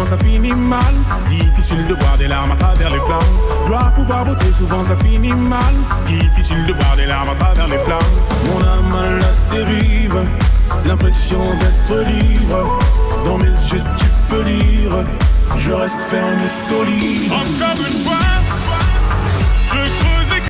souvent ça finit mal. Difficile de voir des larmes à travers les flammes. Doit pouvoir beauté, souvent ça finit mal. Difficile de voir des larmes à travers les flammes. Mon âme à la dérive, l'impression d'être libre. Dans mes yeux tu peux lire, je reste ferme et solide. Encore une fois.